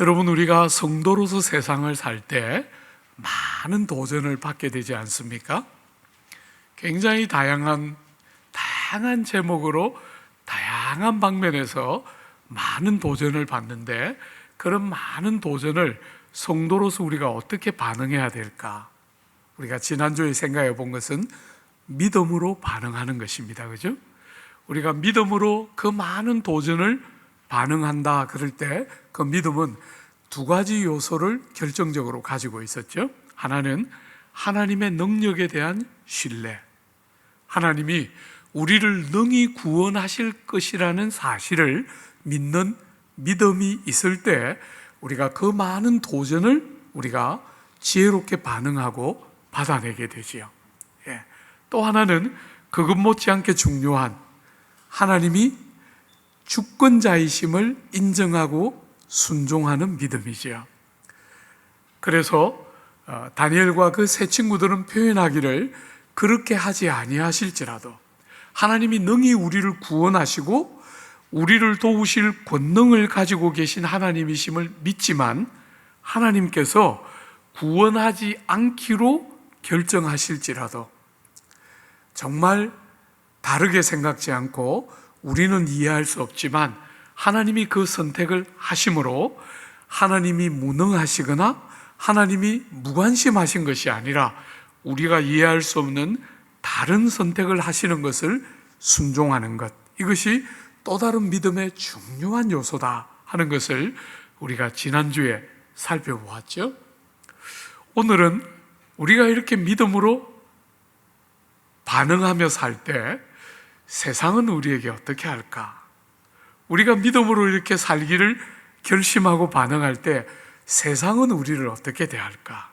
여러분, 우리가 성도로서 세상을 살 때 많은 도전을 받게 되지 않습니까? 굉장히 다양한 제목으로 다양한 방면에서 많은 도전을 받는데, 그런 많은 도전을 성도로서 우리가 어떻게 반응해야 될까? 우리가 지난주에 생각해 본 것은 믿음으로 반응하는 것입니다. 그죠? 우리가 믿음으로 그 많은 도전을 반응한다 그럴 때 그 믿음은 두 가지 요소를 결정적으로 가지고 있었죠. 하나는 하나님의 능력에 대한 신뢰, 하나님이 우리를 능히 구원하실 것이라는 사실을 믿는 믿음이 있을 때 우리가 그 많은 도전을 우리가 지혜롭게 반응하고 받아내게 되지요. 또 하나는 그것 못지않게 중요한 하나님이 주권자이심을 인정하고 순종하는 믿음이지요. 그래서 다니엘과 그 세 친구들은 표현하기를 그렇게 하지 아니하실지라도 하나님이 능히 우리를 구원하시고 우리를 도우실 권능을 가지고 계신 하나님이심을 믿지만 하나님께서 구원하지 않기로 결정하실지라도 정말 다르게 생각지 않고 우리는 이해할 수 없지만 하나님이 그 선택을 하심으로 하나님이 무능하시거나 하나님이 무관심하신 것이 아니라 우리가 이해할 수 없는 다른 선택을 하시는 것을 순종하는 것, 이것이 또 다른 믿음의 중요한 요소다 하는 것을 우리가 지난주에 살펴보았죠. 오늘은 우리가 이렇게 믿음으로 반응하며 살 때 세상은 우리에게 어떻게 할까? 우리가 믿음으로 이렇게 살기를 결심하고 반응할 때 세상은 우리를 어떻게 대할까?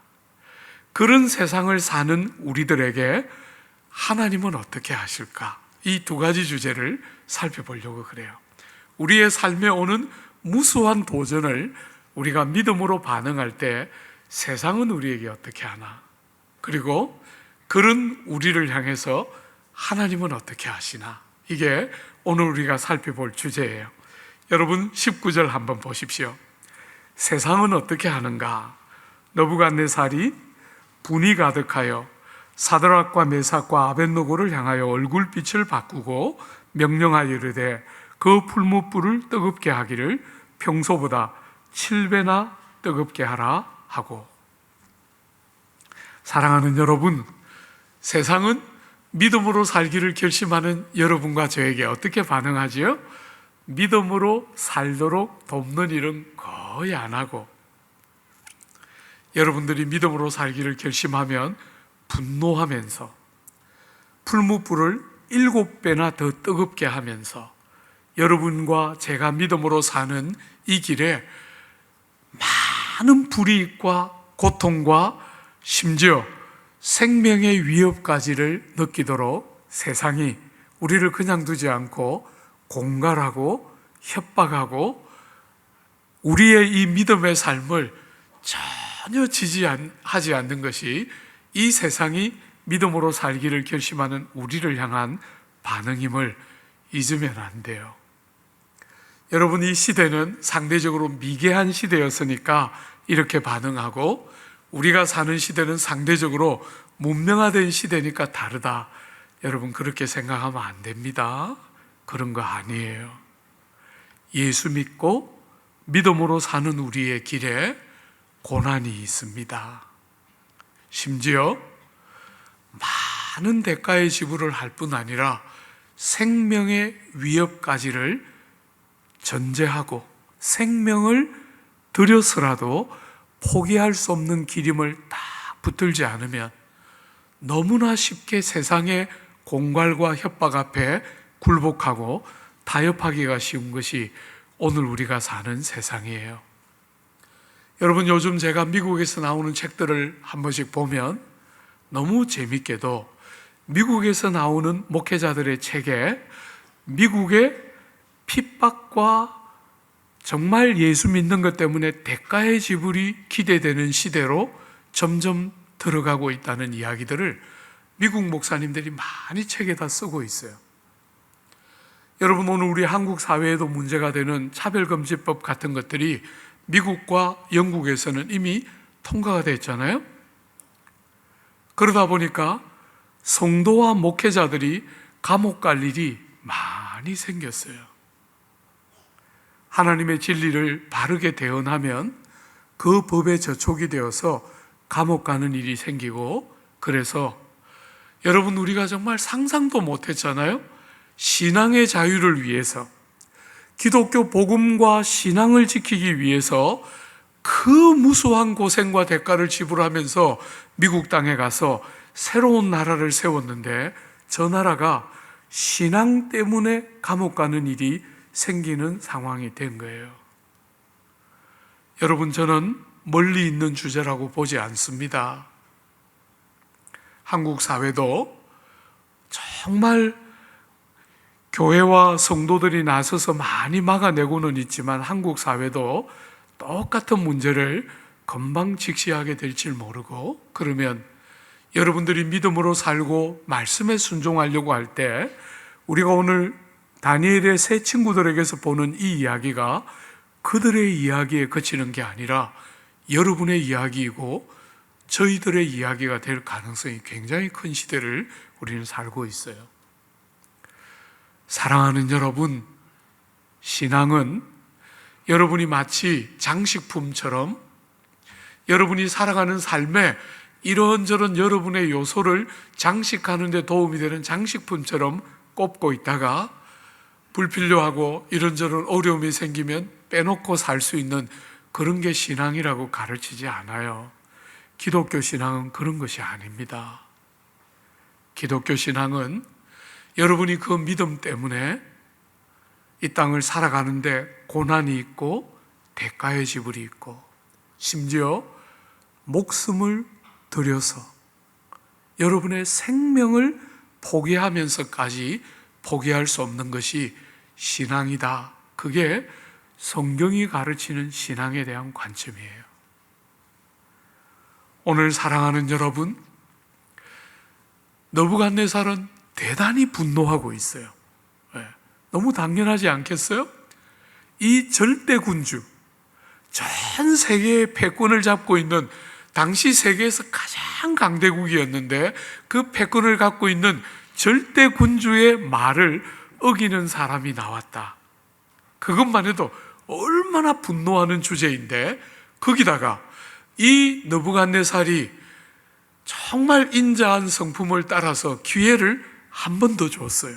그런 세상을 사는 우리들에게 하나님은 어떻게 하실까? 이 두 가지 주제를 살펴보려고 그래요. 우리의 삶에 오는 무수한 도전을 우리가 믿음으로 반응할 때 세상은 우리에게 어떻게 하나? 그리고 그런 우리를 향해서 하나님은 어떻게 하시나? 이게 오늘 우리가 살펴볼 주제예요. 여러분 19절 한번 보십시오. 세상은 어떻게 하는가? 느부갓네살이 분이 가득하여 사드락과 메삭과 아벳느고를 향하여 얼굴빛을 바꾸고 명령하여 이르되 그 풀무불을 뜨겁게 하기를 평소보다 7배나 뜨겁게 하라 하고. 사랑하는 여러분, 세상은 믿음으로 살기를 결심하는 여러분과 저에게 어떻게 반응하지요? 믿음으로 살도록 돕는 일은 거의 안 하고, 여러분들이 믿음으로 살기를 결심하면 분노하면서 풀무불을 7배나 더 뜨겁게 하면서 여러분과 제가 믿음으로 사는 이 길에 많은 불이익과 고통과 심지어 생명의 위협까지를 느끼도록 세상이 우리를 그냥 두지 않고 공갈하고 협박하고 우리의 이 믿음의 삶을 전혀 지지하지 않는 것이 이 세상이 믿음으로 살기를 결심하는 우리를 향한 반응임을 잊으면 안 돼요. 여러분, 이 시대는 상대적으로 미개한 시대였으니까 이렇게 반응하고, 우리가 사는 시대는 상대적으로 문명화된 시대니까 다르다. 여러분, 그렇게 생각하면 안 됩니다. 그런 거 아니에요. 예수 믿고 믿음으로 사는 우리의 길에 고난이 있습니다. 심지어 많은 대가의 지불을 할 뿐 아니라 생명의 위협까지를 전제하고 생명을 들여서라도 포기할 수 없는 기림을 다 붙들지 않으면 너무나 쉽게 세상의 공갈과 협박 앞에 굴복하고 타협하기가 쉬운 것이 오늘 우리가 사는 세상이에요. 여러분, 요즘 제가 미국에서 나오는 책들을 한 번씩 보면 너무 재밌게도 미국에서 나오는 목회자들의 책에 미국의 핍박과 정말 예수 믿는 것 때문에 대가의 지불이 기대되는 시대로 점점 들어가고 있다는 이야기들을 미국 목사님들이 많이 책에다 쓰고 있어요. 여러분, 오늘 우리 한국 사회에도 문제가 되는 차별금지법 같은 것들이 미국과 영국에서는 이미 통과가 됐잖아요. 그러다 보니까 성도와 목회자들이 감옥 갈 일이 많이 생겼어요. 하나님의 진리를 바르게 대언하면 그 법에 저촉이 되어서 감옥 가는 일이 생기고, 그래서 여러분, 우리가 정말 상상도 못했잖아요. 신앙의 자유를 위해서, 기독교 복음과 신앙을 지키기 위해서 그 무수한 고생과 대가를 지불하면서 미국 땅에 가서 새로운 나라를 세웠는데, 저 나라가 신앙 때문에 감옥 가는 일이 생기는 상황이 된 거예요. 여러분, 저는 멀리 있는 주제라고 보지 않습니다. 한국 사회도 정말 교회와 성도들이 나서서 많이 막아내고는 있지만, 한국 사회도 똑같은 문제를 금방 직시하게 될지 모르고, 그러면 여러분들이 믿음으로 살고 말씀에 순종하려고 할 때, 우리가 오늘 다니엘의 세 친구들에게서 보는 이 이야기가 그들의 이야기에 그치는 게 아니라 여러분의 이야기이고 저희들의 이야기가 될 가능성이 굉장히 큰 시대를 우리는 살고 있어요. 사랑하는 여러분, 신앙은 여러분이 마치 장식품처럼 여러분이 살아가는 삶에 이런저런 여러분의 요소를 장식하는 데 도움이 되는 장식품처럼 꼽고 있다가 불필요하고 이런저런 어려움이 생기면 빼놓고 살 수 있는 그런 게 신앙이라고 가르치지 않아요. 기독교 신앙은 그런 것이 아닙니다. 기독교 신앙은 여러분이 그 믿음 때문에 이 땅을 살아가는데 고난이 있고 대가의 지불이 있고, 심지어 목숨을 들여서 여러분의 생명을 포기하면서까지 포기할 수 없는 것이 신앙이다. 그게 성경이 가르치는 신앙에 대한 관점이에요. 오늘 사랑하는 여러분, 느부갓네살은 대단히 분노하고 있어요. 너무 당연하지 않겠어요? 이 절대 군주, 전 세계의 패권을 잡고 있는, 당시 세계에서 가장 강대국이었는데 그 패권을 갖고 있는 절대 군주의 말을 어기는 사람이 나왔다. 그것만 해도 얼마나 분노하는 주제인데, 거기다가 이 느부갓네살이 정말 인자한 성품을 따라서 기회를 한 번 더 줬어요.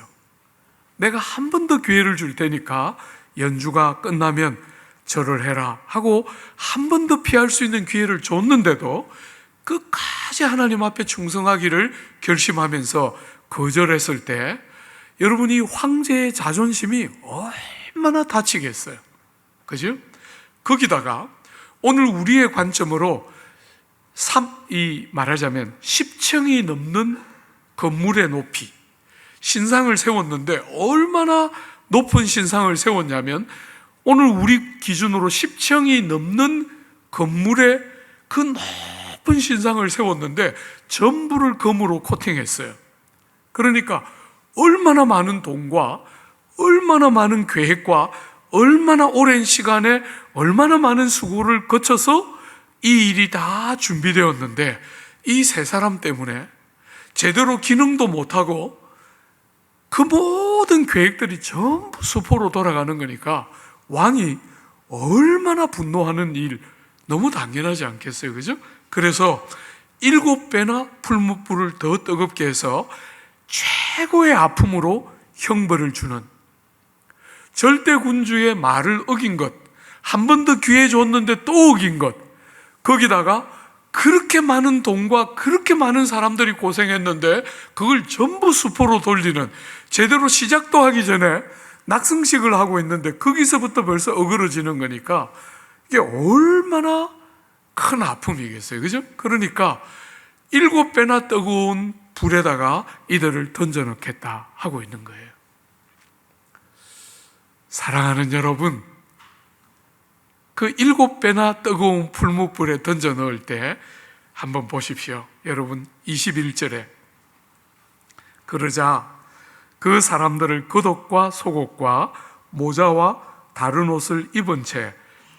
내가 한 번 더 기회를 줄 테니까 연주가 끝나면 절을 해라 하고 한 번 더 피할 수 있는 기회를 줬는데도 끝까지 하나님 앞에 충성하기를 결심하면서 거절했을 때, 여러분이 황제의 자존심이 얼마나 다치겠어요. 그죠? 거기다가 오늘 우리의 관점으로 말하자면 10층이 넘는 건물의 높이, 신상을 세웠는데 얼마나 높은 신상을 세웠냐면, 오늘 우리 기준으로 10층이 넘는 건물에 그 높은 신상을 세웠는데 전부를 금으로 코팅했어요. 그러니까 얼마나 많은 돈과 얼마나 많은 계획과 얼마나 오랜 시간에 얼마나 많은 수고를 거쳐서 이 일이 다 준비되었는데, 이 세 사람 때문에 제대로 기능도 못하고 그 모든 계획들이 전부 수포로 돌아가는 거니까 왕이 얼마나 분노하는 일, 너무 당연하지 않겠어요? 그죠? 그래서 7배나 풀무불을 더 뜨겁게 해서 최고의 아픔으로 형벌을 주는, 절대 군주의 말을 어긴 것, 한 번 더 기회 줬는데 또 어긴 것, 거기다가 그렇게 많은 돈과 그렇게 많은 사람들이 고생했는데 그걸 전부 수포로 돌리는, 제대로 시작도 하기 전에 낙승식을 하고 있는데 거기서부터 벌써 어그러지는 거니까 이게 얼마나 큰 아픔이겠어요. 그죠? 그러니까 7배나 뜨거운 불에다가 이들을 던져넣겠다 하고 있는 거예요. 사랑하는 여러분, 그 7배나 뜨거운 풀무불에 던져 넣을 때 한번 보십시오. 여러분, 21절에 그러자 그 사람들을 겉옷과 속옷과 모자와 다른 옷을 입은 채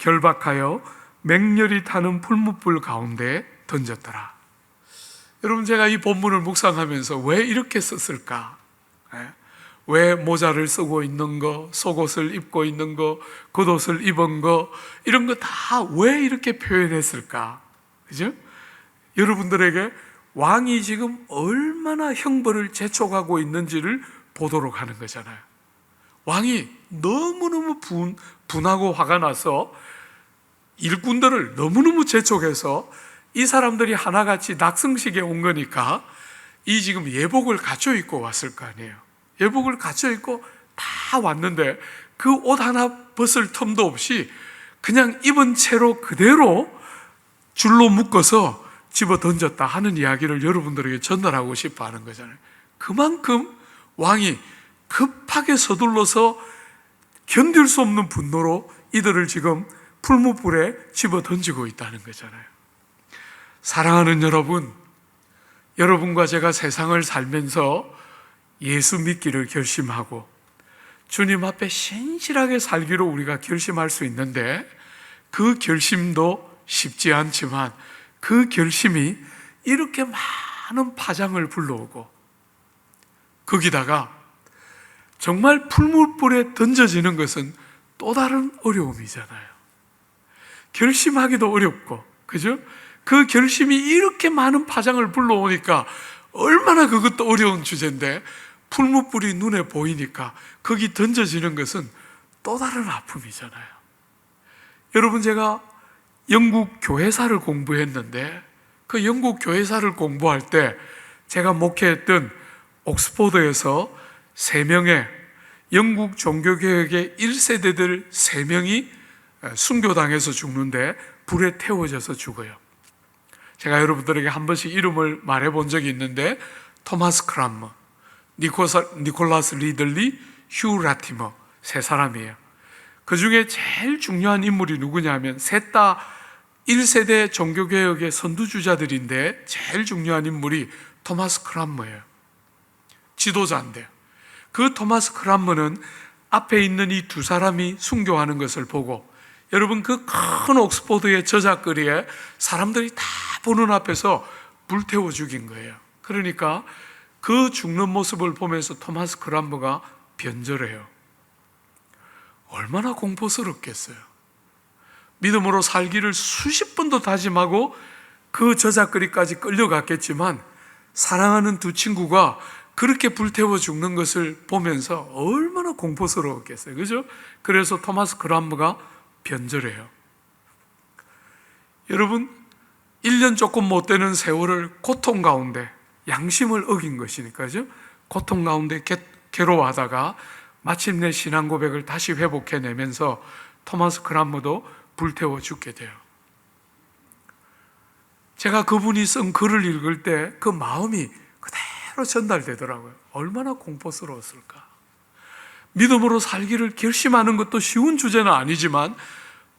결박하여 맹렬히 타는 풀무불 가운데 던졌더라. 여러분, 제가 이 본문을 묵상하면서 왜 이렇게 썼을까? 왜 모자를 쓰고 있는 거, 속옷을 입고 있는 거, 겉옷을 입은 거, 이런 거 다 왜 이렇게 표현했을까? 그죠? 여러분들에게 왕이 지금 얼마나 형벌을 재촉하고 있는지를 보도록 하는 거잖아요. 왕이 너무너무 분하고 화가 나서 일꾼들을 너무너무 재촉해서 이 사람들이 하나같이 낙승식에 온 거니까 이 지금 예복을 갖춰 입고 왔을 거 아니에요. 예복을 갖춰 입고 다 왔는데 그 옷 하나 벗을 틈도 없이 그냥 입은 채로 그대로 줄로 묶어서 집어 던졌다 하는 이야기를 여러분들에게 전달하고 싶어 하는 거잖아요. 그만큼 왕이 급하게 서둘러서 견딜 수 없는 분노로 이들을 지금 풀무불에 집어 던지고 있다는 거잖아요. 사랑하는 여러분, 여러분과 제가 세상을 살면서 예수 믿기를 결심하고 주님 앞에 신실하게 살기로 우리가 결심할 수 있는데 그 결심도 쉽지 않지만 그 결심이 이렇게 많은 파장을 불러오고 거기다가 정말 풀무불에 던져지는 것은 또 다른 어려움이잖아요. 결심하기도 어렵고, 그죠? 그 결심이 이렇게 많은 파장을 불러오니까 얼마나 그것도 어려운 주제인데 풀무불이 눈에 보이니까 거기 던져지는 것은 또 다른 아픔이잖아요. 여러분, 제가 영국 교회사를 공부했는데 그 영국 교회사를 공부할 때 제가 목회했던 옥스포드에서 3명의 영국 종교개혁의 1세대들 3명이 순교당해서 죽는데 불에 태워져서 죽어요. 제가 여러분들에게 한 번씩 이름을 말해본 적이 있는데 토마스 크람머, 니콜라스 리들리, 휴 라티머 3사람이에요. 그 중에 제일 중요한 인물이 누구냐면 셋 다 1세대 종교개혁의 선두주자들인데 제일 중요한 인물이 토마스 크람머예요. 지도자인데요. 그 토마스 크람머는 앞에 있는 이 2사람이 순교하는 것을 보고 여러분, 그 큰 옥스포드의 저작거리에 사람들이 다 보는 앞에서 불태워 죽인 거예요. 그러니까 그 죽는 모습을 보면서 토마스 크람머가 변절해요. 얼마나 공포스럽겠어요. 믿음으로 살기를 수십 번도 다짐하고 그 저작거리까지 끌려갔겠지만 사랑하는 2 친구가 그렇게 불태워 죽는 것을 보면서 얼마나 공포스러웠겠어요. 그죠? 그래서 토마스 크람머가 변절해요. 여러분, 1년 조금 못 되는 세월을 고통 가운데 양심을 어긴 것이니까요. 고통 가운데 괴로워하다가 마침내 신앙 고백을 다시 회복해내면서 토마스 크람머도 불태워 죽게 돼요. 제가 그분이 쓴 글을 읽을 때 그 마음이 그대로 전달되더라고요. 얼마나 공포스러웠을까. 믿음으로 살기를 결심하는 것도 쉬운 주제는 아니지만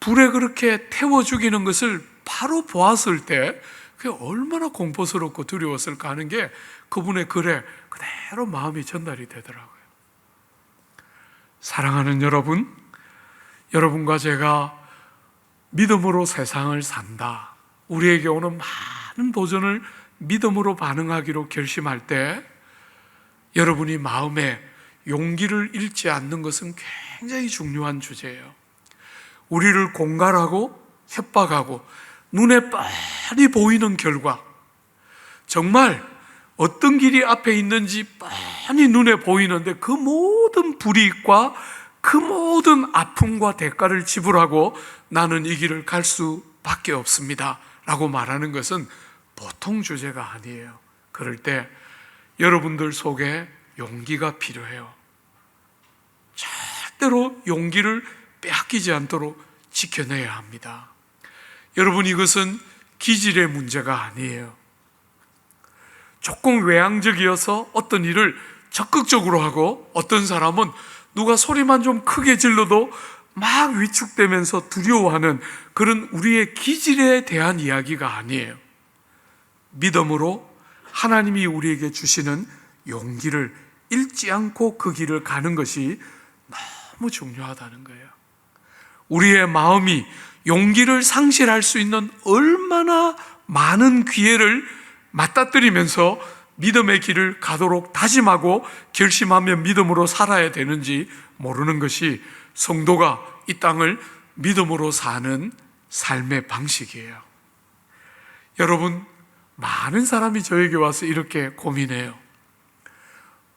불에 그렇게 태워 죽이는 것을 바로 보았을 때 그게 얼마나 공포스럽고 두려웠을까 하는 게 그분의 글에 그대로 마음이 전달이 되더라고요. 사랑하는 여러분, 여러분과 제가 믿음으로 세상을 산다, 우리에게 오는 많은 도전을 믿음으로 반응하기로 결심할 때 여러분이 마음에 용기를 잃지 않는 것은 굉장히 중요한 주제예요. 우리를 공갈하고 협박하고 눈에 뻔히 보이는 결과, 정말 어떤 길이 앞에 있는지 뻔히 눈에 보이는데 그 모든 불이익과 그 모든 아픔과 대가를 지불하고 나는 이 길을 갈 수밖에 없습니다 라고 말하는 것은 보통 주제가 아니에요. 그럴 때 여러분들 속에 용기가 필요해요. 절대로 용기를 빼앗기지 않도록 지켜내야 합니다. 여러분, 이것은 기질의 문제가 아니에요. 조금 외향적이어서 어떤 일을 적극적으로 하고 어떤 사람은 누가 소리만 좀 크게 질러도 막 위축되면서 두려워하는 그런 우리의 기질에 대한 이야기가 아니에요. 믿음으로 하나님이 우리에게 주시는 용기를 잃지 않고 그 길을 가는 것이 너무 중요하다는 거예요. 우리의 마음이 용기를 상실할 수 있는 얼마나 많은 기회를 맞닥뜨리면서 믿음의 길을 가도록 다짐하고 결심하며 믿음으로 살아야 되는지 모르는 것이 성도가 이 땅을 믿음으로 사는 삶의 방식이에요. 여러분, 많은 사람이 저에게 와서 이렇게 고민해요.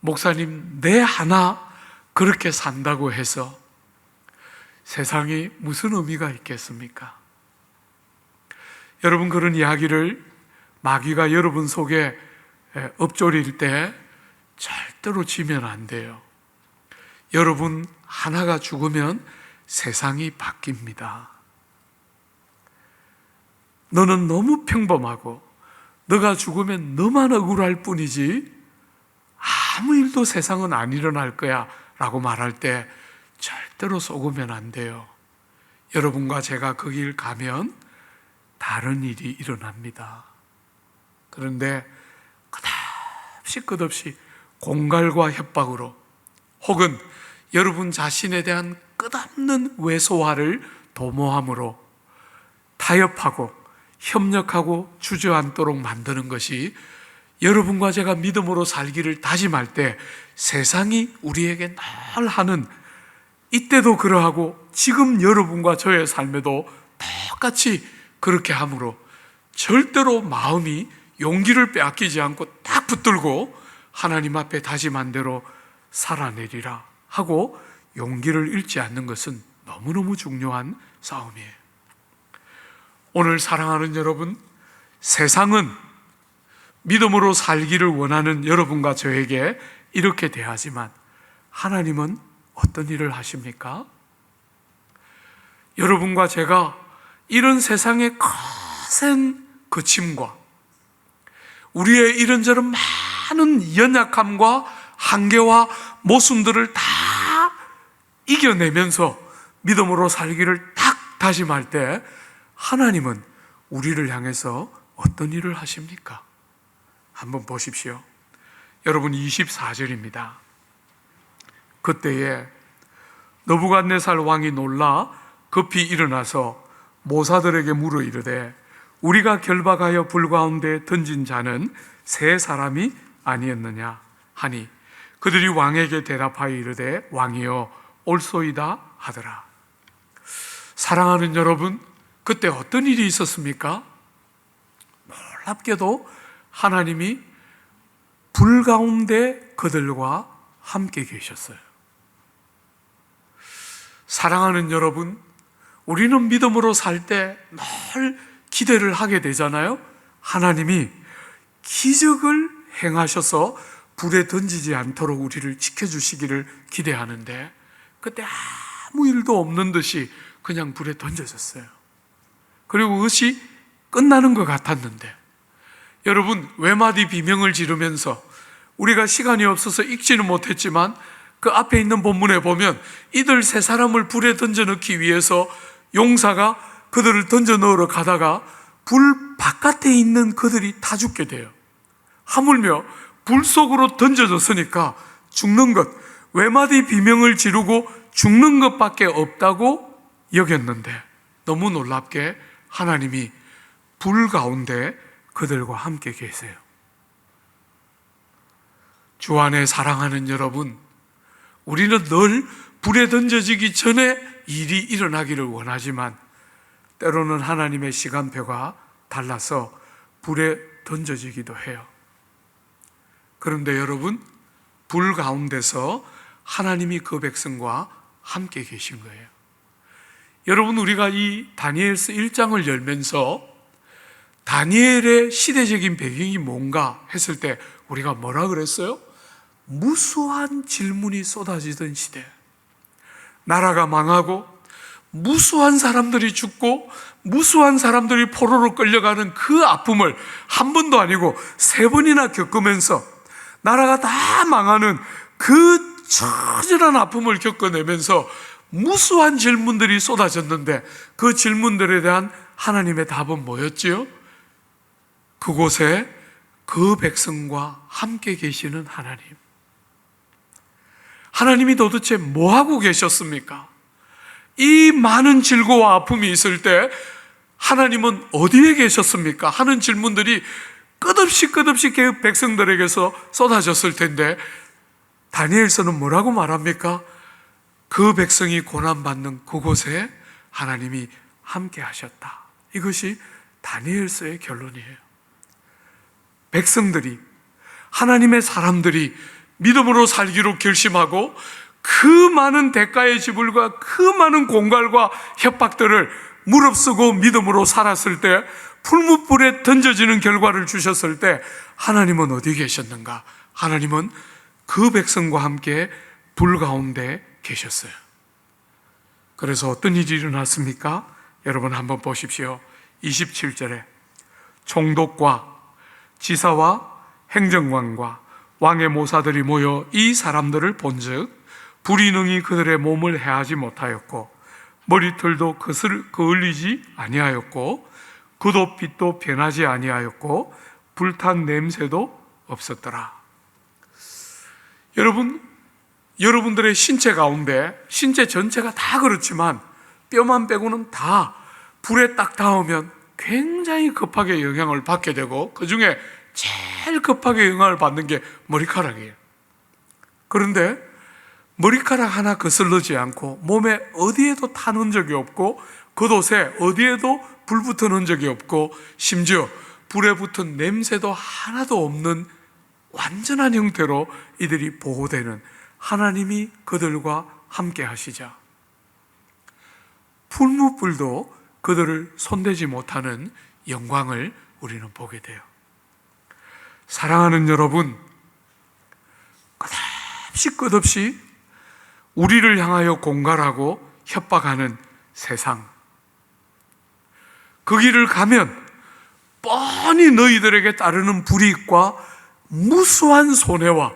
목사님, 내 하나 그렇게 산다고 해서 세상에 무슨 의미가 있겠습니까? 여러분, 그런 이야기를 마귀가 여러분 속에 읊조릴 때 절대로 지면 안 돼요. 여러분 하나가 죽으면 세상이 바뀝니다. 너는 너무 평범하고 너가 죽으면 너만 억울할 뿐이지 아무 일도 세상은 안 일어날 거야 라고 말할 때 절대로 속으면 안 돼요. 여러분과 제가 그 길 가면 다른 일이 일어납니다. 그런데 끝없이 공갈과 협박으로 혹은 여러분 자신에 대한 끝없는 외소화를 도모함으로 타협하고 협력하고 주저앉도록 만드는 것이 여러분과 제가 믿음으로 살기를 다짐할 때 세상이 우리에게 늘 하는, 이때도 그러하고 지금 여러분과 저의 삶에도 똑같이 그렇게 함으로 절대로 마음이 용기를 빼앗기지 않고 딱 붙들고 하나님 앞에 다짐한 대로 살아내리라 하고 용기를 잃지 않는 것은 너무너무 중요한 싸움이에요. 오늘 사랑하는 여러분, 세상은 믿음으로 살기를 원하는 여러분과 저에게 이렇게 대하지만 하나님은 어떤 일을 하십니까? 여러분과 제가 이런 세상의 거센 거침과 우리의 이런저런 많은 연약함과 한계와 모순들을 다 이겨내면서 믿음으로 살기를 딱 다짐할 때 하나님은 우리를 향해서 어떤 일을 하십니까? 한번 보십시오. 여러분 24절입니다. 그때에 느부갓네살 왕이 놀라 급히 일어나서 모사들에게 물어 이르되 우리가 결박하여 불 가운데 던진 자는 세 사람이 아니었느냐 하니 그들이 왕에게 대답하여 이르되 왕이여 옳소이다 하더라. 사랑하는 여러분, 그때 어떤 일이 있었습니까? 놀랍게도 하나님이 불 가운데 그들과 함께 계셨어요. 사랑하는 여러분, 우리는 믿음으로 살 때 늘 기대를 하게 되잖아요. 하나님이 기적을 행하셔서 불에 던지지 않도록 우리를 지켜주시기를 기대하는데 그때 아무 일도 없는 듯이 그냥 불에 던져졌어요. 그리고 그것이 끝나는 것 같았는데 여러분, 외마디 비명을 지르면서 우리가 시간이 없어서 읽지는 못했지만 그 앞에 있는 본문에 보면 이들 세 사람을 불에 던져 넣기 위해서 용사가 그들을 던져 넣으러 가다가 불 바깥에 있는 그들이 다 죽게 돼요. 하물며 불 속으로 던져졌으니까 죽는 것, 외마디 비명을 지르고 죽는 것밖에 없다고 여겼는데 너무 놀랍게 하나님이 불 가운데 그들과 함께 계세요. 주 안에 사랑하는 여러분, 우리는 늘 불에 던져지기 전에 일이 일어나기를 원하지만 때로는 하나님의 시간표가 달라서 불에 던져지기도 해요. 그런데 여러분, 불 가운데서 하나님이 그 백성과 함께 계신 거예요. 여러분, 우리가 이 다니엘서 1장을 열면서 다니엘의 시대적인 배경이 뭔가 했을 때 우리가 뭐라 그랬어요? 무수한 질문이 쏟아지던 시대, 나라가 망하고 무수한 사람들이 죽고 무수한 사람들이 포로로 끌려가는 그 아픔을 한 번도 아니고 세 번이나 겪으면서 나라가 다 망하는 그 처절한 아픔을 겪어내면서 무수한 질문들이 쏟아졌는데 그 질문들에 대한 하나님의 답은 뭐였지요? 그곳에 그 백성과 함께 계시는 하나님이 도대체 뭐 하고 계셨습니까? 이 많은 질고와 아픔이 있을 때 하나님은 어디에 계셨습니까? 하는 질문들이 끝없이 그 백성들에게서 쏟아졌을 텐데 다니엘서는 뭐라고 말합니까? 그 백성이 고난받는 그곳에 하나님이 함께 하셨다. 이것이 다니엘서의 결론이에요. 백성들이, 하나님의 사람들이 믿음으로 살기로 결심하고 그 많은 대가의 지불과 그 많은 공갈과 협박들을 무릅쓰고 믿음으로 살았을 때, 풀무불에 던져지는 결과를 주셨을 때 하나님은 어디 계셨는가? 하나님은 그 백성과 함께 불 가운데 계셨어요. 그래서 어떤 일이 일어났습니까? 여러분 한번 보십시오. 27절에 총독과 지사와 행정관과 왕의 모사들이 모여 이 사람들을 본즉 불이 능히 그들의 몸을 해하지 못하였고 머리털도 그을리지 아니하였고 그도 빛도 변하지 아니하였고 불탄 냄새도 없었더라. 여러분들의 신체 가운데, 신체 전체가 다 그렇지만 뼈만 빼고는 다 불에 딱 닿으면 굉장히 급하게 영향을 받게 되고 그 중에 제일 급하게 영향을 받는 게 머리카락이에요. 그런데 머리카락 하나 거슬르지 않고 몸에 어디에도 탄 흔적이 없고 겉옷에 어디에도 불 붙은 흔적이 없고 심지어 불에 붙은 냄새도 하나도 없는 완전한 형태로 이들이 보호되는, 하나님이 그들과 함께 하시자 풀무불도 그들을 손대지 못하는 영광을 우리는 보게 돼요. 사랑하는 여러분, 끝없이 우리를 향하여 공갈하고 협박하는 세상, 그 길을 가면 뻔히 너희들에게 따르는 불이익과 무수한 손해와,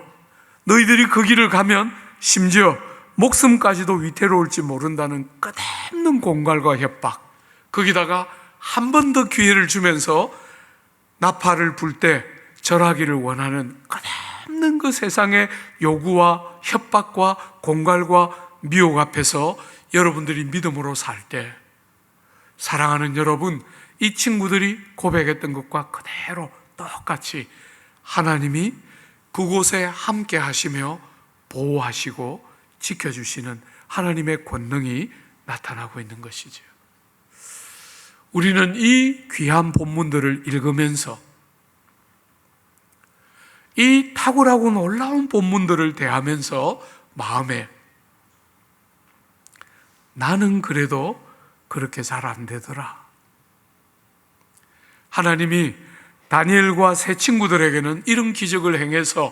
너희들이 그 길을 가면 심지어 목숨까지도 위태로울지 모른다는 끝없는 공갈과 협박, 거기다가 한 번 더 기회를 주면서 나팔을 불 때 절하기를 원하는 끝없는 그 세상의 요구와 협박과 공갈과 미혹 앞에서 여러분들이 믿음으로 살 때, 사랑하는 여러분, 이 친구들이 고백했던 것과 그대로 똑같이 하나님이 그곳에 함께 하시며 보호하시고 지켜주시는 하나님의 권능이 나타나고 있는 것이죠. 우리는 이 귀한 본문들을 읽으면서 이 탁월하고 놀라운 본문들을 대하면서 마음에 나는 그래도 그렇게 잘 안 되더라. 하나님이 다니엘과 세 친구들에게는 이런 기적을 행해서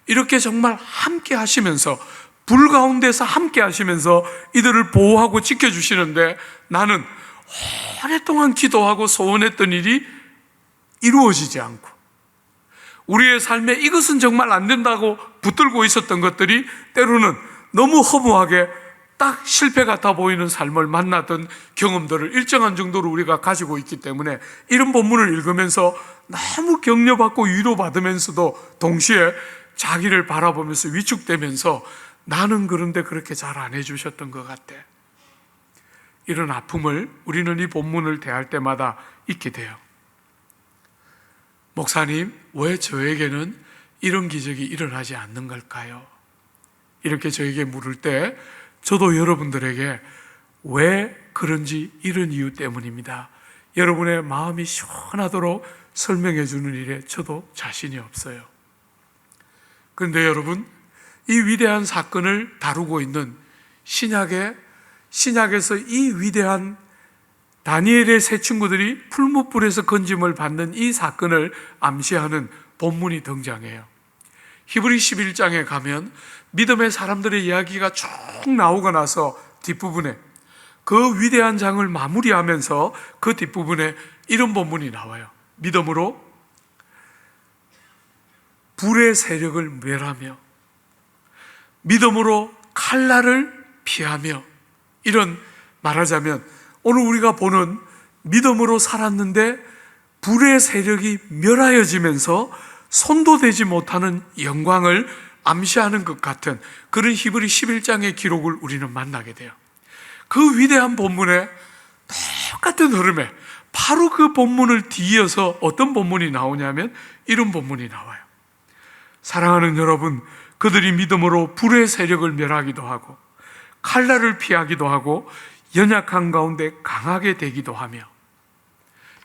이렇게 정말 함께 하시면서 불 가운데서 함께 하시면서 이들을 보호하고 지켜주시는데 나는 오랫동안 기도하고 소원했던 일이 이루어지지 않고 우리의 삶에 이것은 정말 안 된다고 붙들고 있었던 것들이 때로는 너무 허무하게 딱 실패 같아 보이는 삶을 만났던 경험들을 일정한 정도로 우리가 가지고 있기 때문에 이런 본문을 읽으면서 너무 격려받고 위로받으면서도 동시에 자기를 바라보면서 위축되면서 나는 그런데 그렇게 잘 안 해주셨던 것 같아. 이런 아픔을 우리는 이 본문을 대할 때마다 있게 돼요. 목사님, 왜 저에게는 이런 기적이 일어나지 않는 걸까요? 이렇게 저에게 물을 때 저도 여러분들에게 왜 그런지 이런 이유 때문입니다. 여러분의 마음이 시원하도록 설명해 주는 일에 저도 자신이 없어요. 그런데 여러분, 이 위대한 사건을 다루고 있는 신약에서 이 위대한 다니엘의 세 친구들이 풀무불에서 건짐을 받는 이 사건을 암시하는 본문이 등장해요. 히브리 11장에 가면 믿음의 사람들의 이야기가 쭉 나오고 나서 뒷부분에 그 위대한 장을 마무리하면서 그 뒷부분에 이런 본문이 나와요. 믿음으로 불의 세력을 멸하며 믿음으로 칼날을 피하며, 이런, 말하자면 오늘 우리가 보는 믿음으로 살았는데 불의 세력이 멸하여지면서 손도 대지 못하는 영광을 암시하는 것 같은 그런 히브리 11장의 기록을 우리는 만나게 돼요. 그 위대한 본문에 똑같은 흐름에 바로 그 본문을 뒤이어서 어떤 본문이 나오냐면 이런 본문이 나와요. 사랑하는 여러분, 그들이 믿음으로 불의 세력을 멸하기도 하고 칼날을 피하기도 하고 연약한 가운데 강하게 되기도 하며,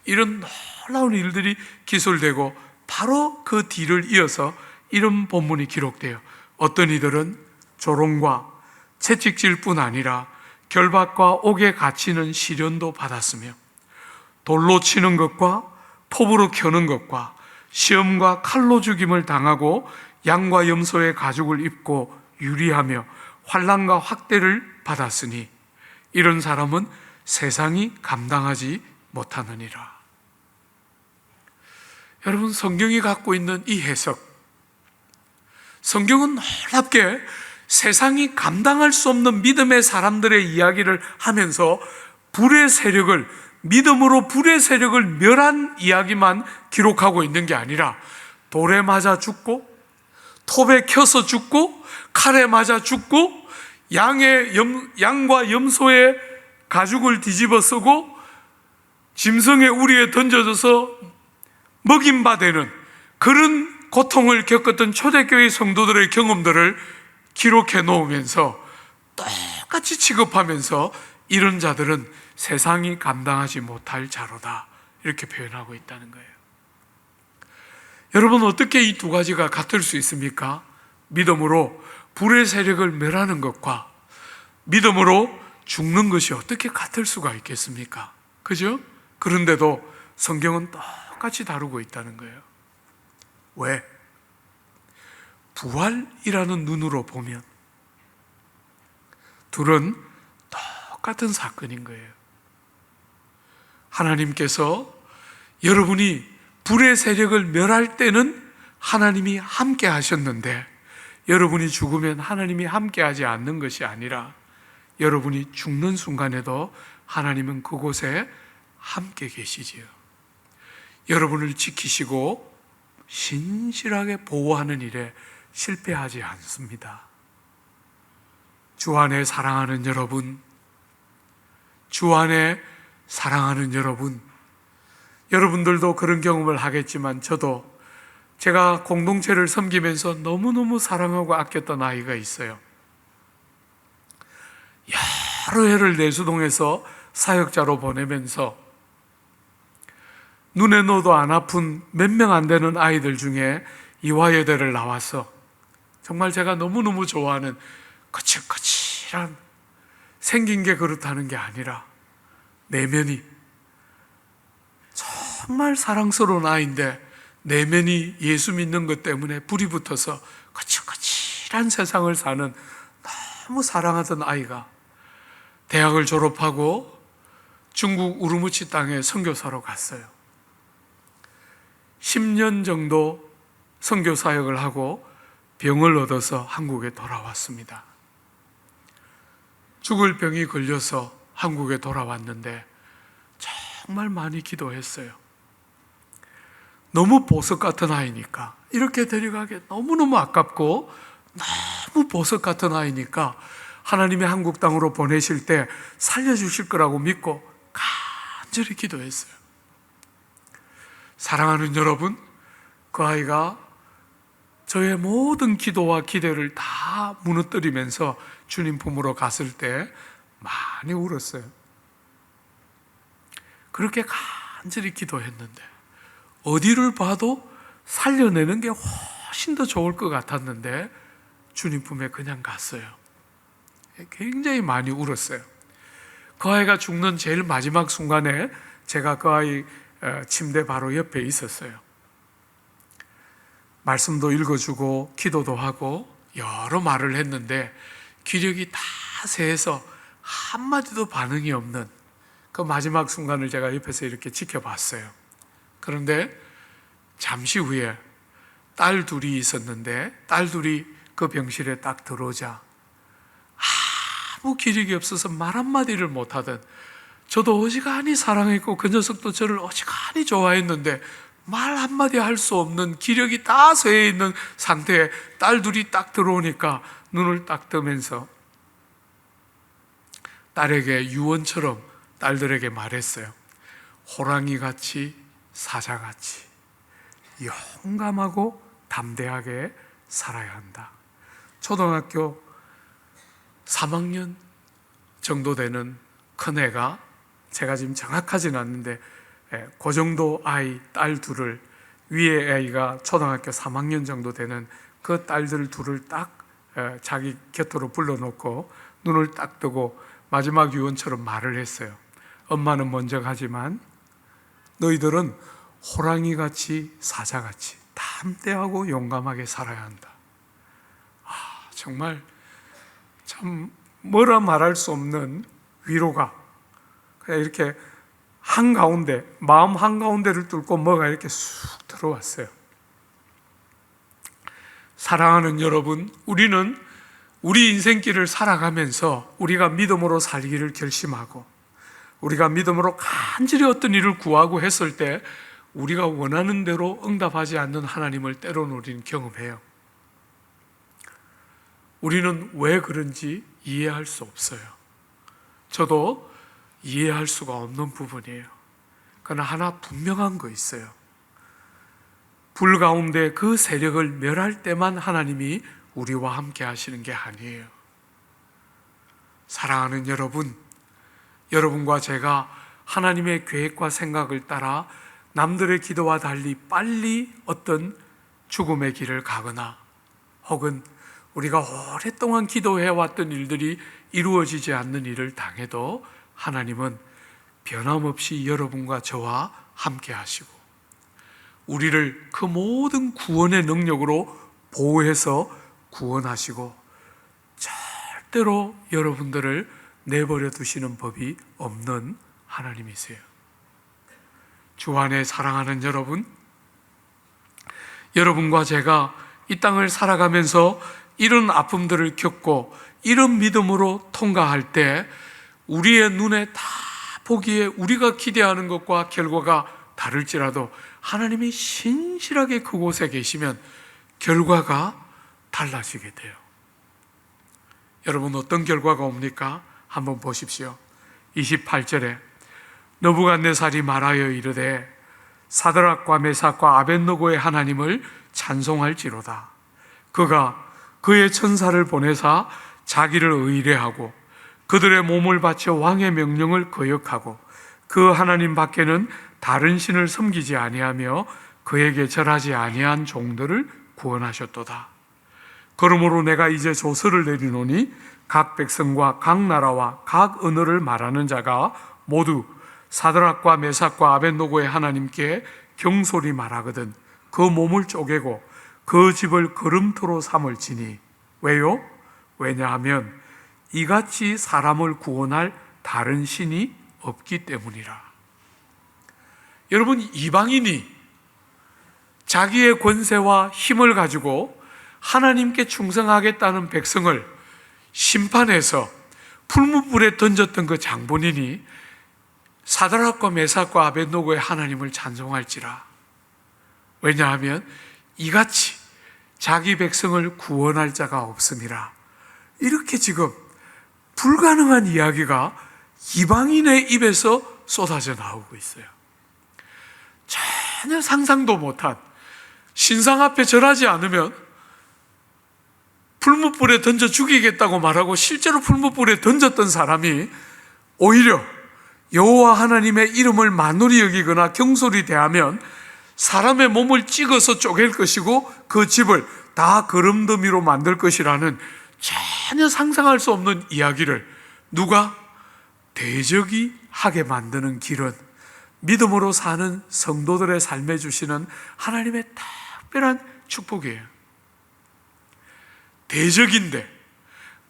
이런 놀라운 일들이 기술되고 바로 그 뒤를 이어서 이런 본문이 기록돼요. 어떤 이들은 조롱과 채찍질 뿐 아니라 결박과 옥에 갇히는 시련도 받았으며 돌로 치는 것과 톱으로 켜는 것과 시험과 칼로 죽임을 당하고 양과 염소의 가죽을 입고 유리하며 환난과 학대를 받았으니 이런 사람은 세상이 감당하지 못하느니라. 여러분, 성경이 갖고 있는 이 해석, 성경은 놀랍게 세상이 감당할 수 없는 믿음의 사람들의 이야기를 하면서 불의 세력을, 믿음으로 불의 세력을 멸한 이야기만 기록하고 있는 게 아니라 돌에 맞아 죽고 톱에 켜서 죽고 칼에 맞아 죽고 양과 염소의 가죽을 뒤집어 쓰고 짐승의 우리에 던져져서 먹임바 되는 그런 고통을 겪었던 초대교회 성도들의 경험들을 기록해 놓으면서 똑같이 취급하면서 이런 자들은 세상이 감당하지 못할 자로다, 이렇게 표현하고 있다는 거예요. 여러분, 어떻게 이 두 가지가 같을 수 있습니까? 믿음으로 불의 세력을 멸하는 것과 믿음으로 죽는 것이 어떻게 같을 수가 있겠습니까? 그죠? 그런데도 성경은 똑같이 다루고 있다는 거예요. 왜? 부활이라는 눈으로 보면 둘은 똑같은 사건인 거예요. 하나님께서 여러분이 불의 세력을 멸할 때는 하나님이 함께 하셨는데, 여러분이 죽으면 하나님이 함께 하지 않는 것이 아니라 여러분이 죽는 순간에도 하나님은 그곳에 함께 계시지요. 여러분을 지키시고 신실하게 보호하는 일에 실패하지 않습니다. 주 안에 사랑하는 여러분, 주 안에 사랑하는 여러분, 여러분들도 그런 경험을 하겠지만 저도 제가 공동체를 섬기면서 너무너무 사랑하고 아꼈던 아이가 있어요. 여러 해를 내수동에서 사역자로 보내면서 눈에 넣어도 안 아픈 몇 명 안 되는 아이들 중에 이화여대를 나와서 정말 제가 너무너무 좋아하는 거칠거칠한, 생긴 게 그렇다는 게 아니라 내면이 정말 사랑스러운 아이인데 내면이 예수 믿는 것 때문에 불이 붙어서 거칠거칠한 세상을 사는 너무 사랑하던 아이가 대학을 졸업하고 중국 우르무치 땅에 선교사로 갔어요. 10년 정도 선교 사역을 하고 병을 얻어서 한국에 돌아왔습니다. 죽을 병이 걸려서 한국에 돌아왔는데 정말 많이 기도했어요. 너무 보석 같은 아이니까, 이렇게 데려가기 너무너무 아깝고 너무 보석 같은 아이니까 하나님이 한국 땅으로 보내실 때 살려주실 거라고 믿고 간절히 기도했어요. 사랑하는 여러분, 그 아이가 저의 모든 기도와 기대를 다 무너뜨리면서 주님 품으로 갔을 때 많이 울었어요. 그렇게 간절히 기도했는데 어디를 봐도 살려내는 게 훨씬 더 좋을 것 같았는데 주님 품에 그냥 갔어요. 굉장히 많이 울었어요. 그 아이가 죽는 제일 마지막 순간에 제가 그 아이 침대 바로 옆에 있었어요. 말씀도 읽어주고 기도도 하고 여러 말을 했는데 기력이 다 쇠해서 한마디도 반응이 없는 그 마지막 순간을 제가 옆에서 이렇게 지켜봤어요. 그런데 잠시 후에 딸 둘이 있었는데 딸 둘이 그 병실에 딱 들어오자 아무 기력이 없어서 말 한마디를 못하던, 저도 어지간히 사랑했고 그 녀석도 저를 어지간히 좋아했는데 말 한마디 할 수 없는 기력이 다 쇠해 있는 상태에 딸 둘이 딱 들어오니까 눈을 딱 뜨면서 딸에게 유언처럼 딸들에게 말했어요. 호랑이같이 사자같이 용감하고 담대하게 살아야 한다. 초등학교 3학년 정도 되는 큰애가, 제가 지금 정확하지는 않는데 그 정도 아이, 딸 둘을, 위에 아이가 초등학교 3학년 정도 되는 그 딸들 둘을 딱 자기 곁으로 불러놓고 눈을 딱 뜨고 마지막 유언처럼 말을 했어요. 엄마는 먼저 가지만 너희들은 호랑이같이 사자같이 담대하고 용감하게 살아야 한다. 정말 참 뭐라 말할 수 없는 위로가 그냥 이렇게 한가운데, 마음 한가운데를 뚫고 뭐가 이렇게 쑥 들어왔어요. 사랑하는 여러분, 우리는 우리 인생길을 살아가면서 우리가 믿음으로 살기를 결심하고 우리가 믿음으로 간절히 어떤 일을 구하고 했을 때 우리가 원하는 대로 응답하지 않는 하나님을 때로는 우리는 경험해요. 우리는 왜 그런지 이해할 수 없어요. 저도 이해할 수가 없는 부분이에요. 그러나 하나 분명한 거 있어요. 불 가운데 그 세력을 멸할 때만 하나님이 우리와 함께 하시는 게 아니에요. 사랑하는 여러분, 여러분과 제가 하나님의 계획과 생각을 따라 남들의 기도와 달리 빨리 어떤 죽음의 길을 가거나 혹은 우리가 오랫동안 기도해왔던 일들이 이루어지지 않는 일을 당해도 하나님은 변함없이 여러분과 저와 함께 하시고 우리를 그 모든 구원의 능력으로 보호해서 구원하시고 절대로 여러분들을 내버려 두시는 법이 없는 하나님이세요. 주 안에 사랑하는 여러분, 여러분과 제가 이 땅을 살아가면서 이런 아픔들을 겪고 이런 믿음으로 통과할 때 우리의 눈에 다 보기에 우리가 기대하는 것과 결과가 다를지라도 하나님이 신실하게 그곳에 계시면 결과가 달라지게 돼요. 여러분, 어떤 결과가 옵니까? 한번 보십시오. 28절에 느부갓네살이 말하여 이르되 사드락과 메삭과 아벳느고의 하나님을 찬송할지로다. 그가 그의 천사를 보내사 자기를 의뢰하고 그들의 몸을 바쳐 왕의 명령을 거역하고 그 하나님 밖에는 다른 신을 섬기지 아니하며 그에게 절하지 아니한 종들을 구원하셨도다. 그러므로 내가 이제 조서를 내리노니 각 백성과 각 나라와 각 언어를 말하는 자가 모두 사드락과 메삭과 아벳느고의 하나님께 경솔히 말하거든 그 몸을 쪼개고 그 집을 거름토로 삼을지니. 왜요? 왜냐하면 이같이 사람을 구원할 다른 신이 없기 때문이라. 여러분, 이방인이 자기의 권세와 힘을 가지고 하나님께 충성하겠다는 백성을 심판해서 풀무불에 던졌던 그 장본인이 사드락과 메삭과 아벳느고의 하나님을 찬송할지라. 왜냐하면 이같이 자기 백성을 구원할 자가 없음이라. 이렇게 지금 불가능한 이야기가 이방인의 입에서 쏟아져 나오고 있어요. 전혀 상상도 못한, 신상 앞에 절하지 않으면 풀무불에 던져 죽이겠다고 말하고 실제로 풀무불에 던졌던 사람이 오히려 여호와 하나님의 이름을 만홀히 여기거나 경솔히 대하면 사람의 몸을 찍어서 쪼갤 것이고 그 집을 다 거름더미로 만들 것이라는 전혀 상상할 수 없는 이야기를 누가 대적이 하게 만드는 길은 믿음으로 사는 성도들의 삶에 주시는 하나님의 특별한 축복이에요. 대적인데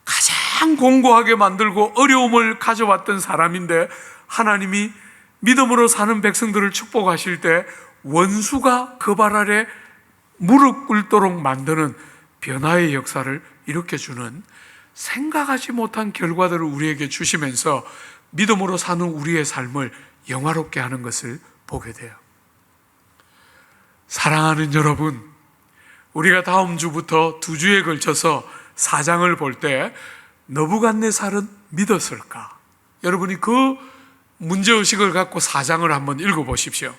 가장 공고하게 만들고 어려움을 가져왔던 사람인데 하나님이 믿음으로 사는 백성들을 축복하실 때 원수가 그 발 아래 무릎 꿇도록 만드는 변화의 역사를 일으켜주는 생각하지 못한 결과들을 우리에게 주시면서 믿음으로 사는 우리의 삶을 영화롭게 하는 것을 보게 돼요. 사랑하는 여러분, 우리가 다음 주부터 2주에 걸쳐서 4장을 볼 때 느부갓네살은 믿었을까? 여러분이 그 문제의식을 갖고 4장을 한번 읽어보십시오.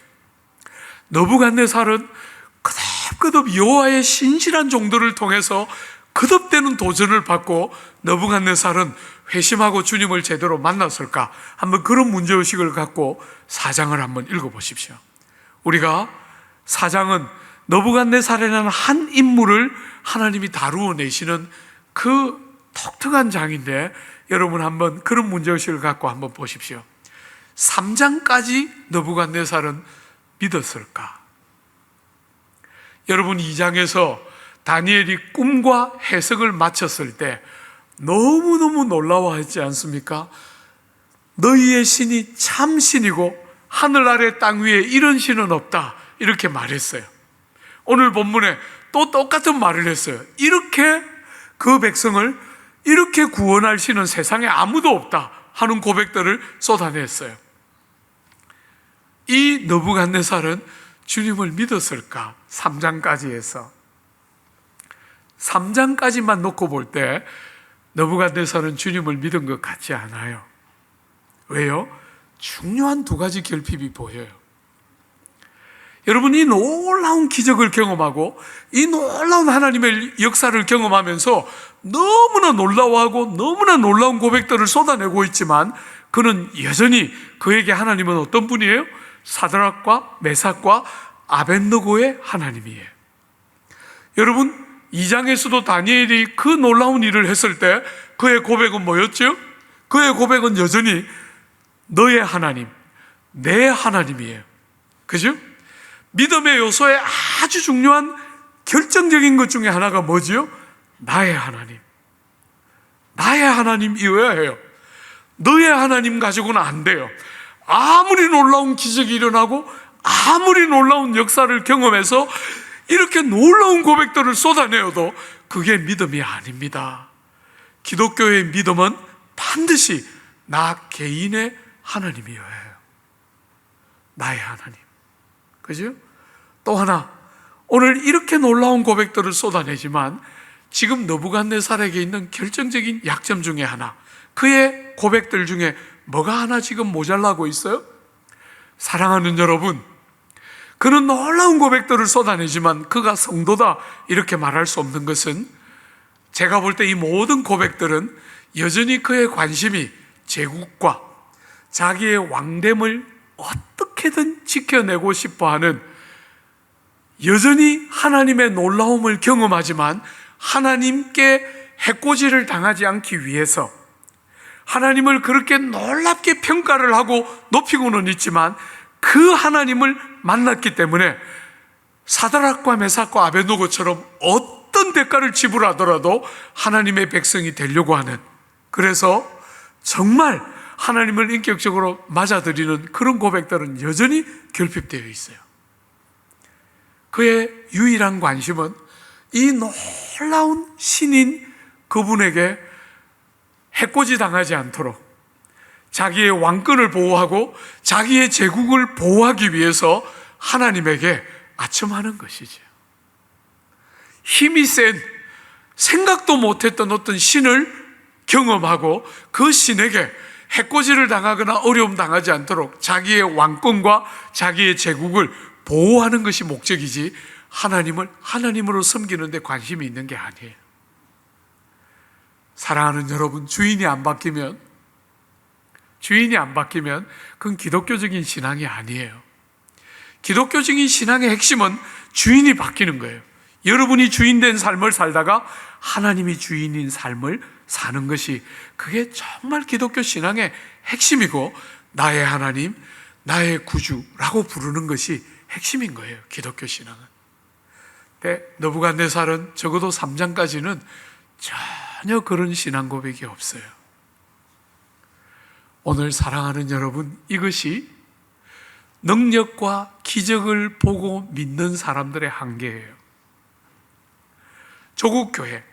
느부갓네살은 끄덕끄덕 여호와의 신실한 종들을 통해서 거듭되는 도전을 받고 느부갓네살은 회심하고 주님을 제대로 만났을까? 한번 그런 문제의식을 갖고 4장을 한번 읽어보십시오. 우리가 4장은 느부갓네살이라는 한 인물을 하나님이 다루어 내시는 그 독특한 장인데, 여러분 한번 그런 문제의식을 갖고 한번 보십시오. 3장까지 느부갓네살은 믿었을까? 여러분 2장에서 다니엘이 꿈과 해석을 마쳤을 때 너무너무 놀라워하지 않습니까? 너희의 신이 참 신이고 하늘 아래 땅 위에 이런 신은 없다, 이렇게 말했어요. 오늘 본문에 또 똑같은 말을 했어요. 이렇게 그 백성을 이렇게 구원할 신은 세상에 아무도 없다 하는 고백들을 쏟아냈어요. 이 느부갓네살은 주님을 믿었을까? 3장까지 해서 3장까지만 놓고 볼 때 느부갓네살은 주님을 믿은 것 같지 않아요. 왜요? 중요한 두 가지 결핍이 보여요. 여러분, 이 놀라운 기적을 경험하고 이 놀라운 하나님의 역사를 경험하면서 너무나 놀라워하고 너무나 놀라운 고백들을 쏟아내고 있지만, 그는 여전히 그에게 하나님은 어떤 분이에요? 사드락과 메삭과 아벳느고의 하나님이에요. 여러분, 2장에서도 다니엘이 그 놀라운 일을 했을 때 그의 고백은 뭐였죠? 그의 고백은 여전히 너의 하나님, 내 하나님이에요. 그죠? 믿음의 요소에 아주 중요한 결정적인 것 중에 하나가 뭐지요? 나의 하나님. 나의 하나님이어야 해요. 너의 하나님 가지고는 안 돼요. 아무리 놀라운 기적이 일어나고 아무리 놀라운 역사를 경험해서 이렇게 놀라운 고백들을 쏟아내어도 그게 믿음이 아닙니다. 기독교의 믿음은 반드시 나 개인의 하나님이어야 해요. 나의 하나님. 그죠? 또 하나, 오늘 이렇게 놀라운 고백들을 쏟아내지만 지금 느부갓네살에게 있는 결정적인 약점 중에 하나, 그의 고백들 중에 뭐가 하나 지금 모자라고 있어요? 사랑하는 여러분, 그는 놀라운 고백들을 쏟아내지만 그가 성도다 이렇게 말할 수 없는 것은, 제가 볼 때 이 모든 고백들은 여전히 그의 관심이 제국과 자기의 왕됨을 어떻게든 지켜내고 싶어하는, 여전히 하나님의 놀라움을 경험하지만 하나님께 해코지를 당하지 않기 위해서 하나님을 그렇게 놀랍게 평가를 하고 높이고는 있지만 그 하나님을 만났기 때문에 사드락과 메삭과 아벳느고처럼 어떤 대가를 지불하더라도 하나님의 백성이 되려고 하는, 그래서 정말 하나님을 인격적으로 맞아들이는 그런 고백들은 여전히 결핍되어 있어요. 그의 유일한 관심은 이 놀라운 신인 그분에게 해코지 당하지 않도록 자기의 왕권을 보호하고 자기의 제국을 보호하기 위해서 하나님에게 아첨하는 것이죠. 힘이 센, 생각도 못했던 어떤 신을 경험하고 그 신에게 해코지를 당하거나 어려움 당하지 않도록 자기의 왕권과 자기의 제국을 보호하는 것이 목적이지, 하나님을 하나님으로 섬기는 데 관심이 있는 게 아니에요. 사랑하는 여러분, 주인이 안 바뀌면 그건 기독교적인 신앙이 아니에요. 기독교적인 신앙의 핵심은 주인이 바뀌는 거예요. 여러분이 주인된 삶을 살다가 하나님이 주인인 삶을 사는 것이, 그게 정말 기독교 신앙의 핵심이고 나의 하나님, 나의 구주라고 부르는 것이 핵심인 거예요, 기독교 신앙은. 근데 느부갓네살은 적어도 3장까지는 전혀 그런 신앙 고백이 없어요. 오늘 사랑하는 여러분, 이것이 능력과 기적을 보고 믿는 사람들의 한계예요. 조국 교회,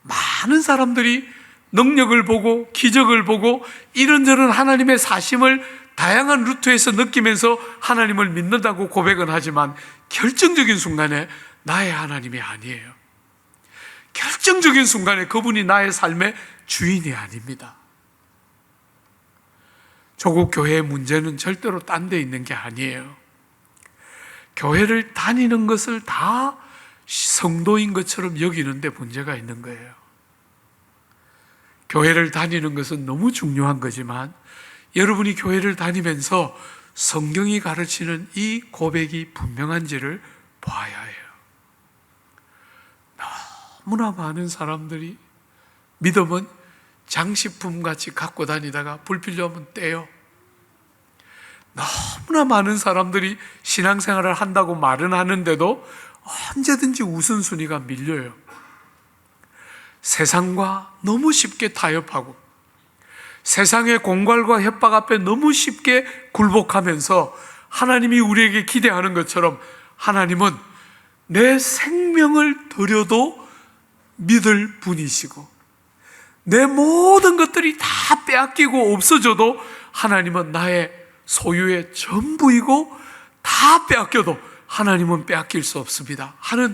많은 사람들이 능력을 보고 기적을 보고 이런저런 하나님의 사심을 다양한 루트에서 느끼면서 하나님을 믿는다고 고백은 하지만 결정적인 순간에 나의 하나님이 아니에요. 결정적인 순간에 그분이 나의 삶의 주인이 아닙니다. 조국 교회의 문제는 절대로 딴 데 있는 게 아니에요. 교회를 다니는 것을 다 성도인 것처럼 여기는데 문제가 있는 거예요. 교회를 다니는 것은 너무 중요한 거지만 여러분이 교회를 다니면서 성경이 가르치는 이 고백이 분명한지를 봐야 해요. 너무나 많은 사람들이 믿음은 장식품 같이 갖고 다니다가 불필요하면 떼요. 너무나 많은 사람들이 신앙생활을 한다고 말은 하는데도 언제든지 우선순위가 밀려요. 세상과 너무 쉽게 타협하고 세상의 공갈과 협박 앞에 너무 쉽게 굴복하면서 하나님이 우리에게 기대하는 것처럼 하나님은 내 생명을 드려도 믿을 분이시고 내 모든 것들이 다 빼앗기고 없어져도 하나님은 나의 소유의 전부이고 다 빼앗겨도 하나님은 빼앗길 수 없습니다 하는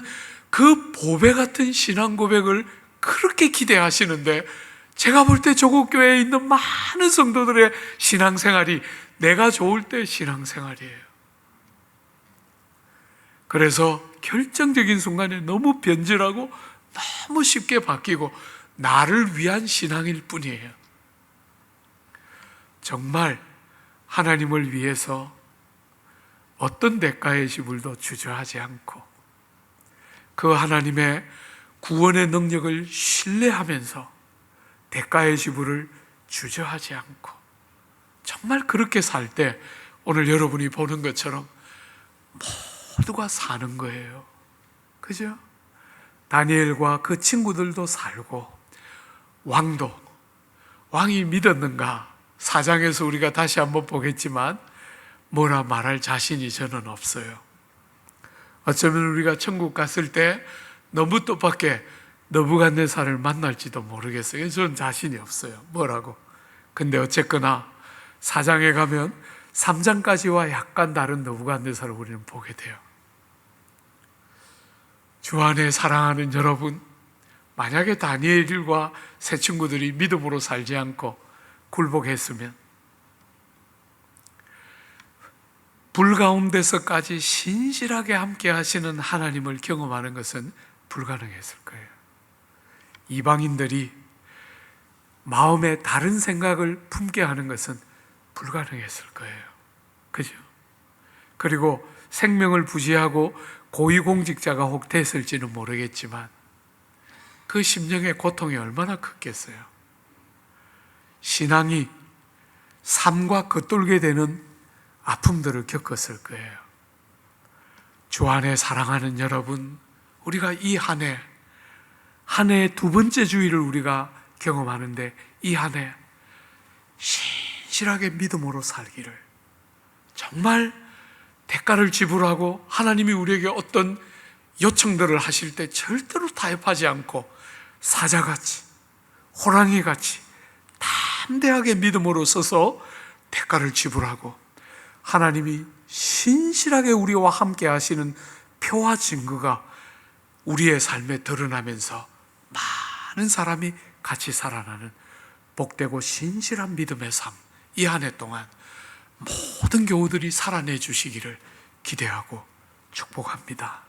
그 보배 같은 신앙 고백을 그렇게 기대하시는데 제가 볼 때 조국 교회에 있는 많은 성도들의 신앙생활이 내가 좋을 때 신앙생활이에요. 그래서 결정적인 순간에 너무 변질하고 너무 쉽게 바뀌고 나를 위한 신앙일 뿐이에요. 정말 하나님을 위해서 어떤 대가의 지불도 주저하지 않고 그 하나님의 구원의 능력을 신뢰하면서 대가의 지불을 주저하지 않고 정말 그렇게 살 때 오늘 여러분이 보는 것처럼 모두가 사는 거예요. 그죠? 다니엘과 그 친구들도 살고 왕이 믿었는가? 4장에서 우리가 다시 한번 보겠지만 뭐라 말할 자신이 저는 없어요. 어쩌면 우리가 천국 갔을 때 너무 뜻밖의 느부갓네살을 만날지도 모르겠어요. 저는 자신이 없어요. 뭐라고? 근데 어쨌거나 4장에 가면 3장까지와 약간 다른 느부갓네살을 우리는 보게 돼요. 주 안에 사랑하는 여러분, 만약에 다니엘과 새 친구들이 믿음으로 살지 않고 굴복했으면 불 가운데서까지 신실하게 함께 하시는 하나님을 경험하는 것은 불가능했을 거예요. 이방인들이 마음에 다른 생각을 품게 하는 것은 불가능했을 거예요. 그죠? 그리고 생명을 부지하고 고위공직자가 혹 됐을지는 모르겠지만 그 심령의 고통이 얼마나 컸겠어요. 신앙이 삶과 겉돌게 되는 아픔들을 겪었을 거예요. 주 안에 사랑하는 여러분, 우리가 이 한 해의 두 번째 주일을 우리가 경험하는데 이 한 해 신실하게 믿음으로 살기를, 정말 대가를 지불하고 하나님이 우리에게 어떤 요청들을 하실 때 절대로 타협하지 않고 사자같이 호랑이같이 담대하게 믿음으로 서서 대가를 지불하고 하나님이 신실하게 우리와 함께 하시는 표와 증거가 우리의 삶에 드러나면서 많은 사람이 같이 살아나는 복되고 신실한 믿음의 삶, 이 한 해 동안 모든 교우들이 살아내 주시기를 기대하고 축복합니다.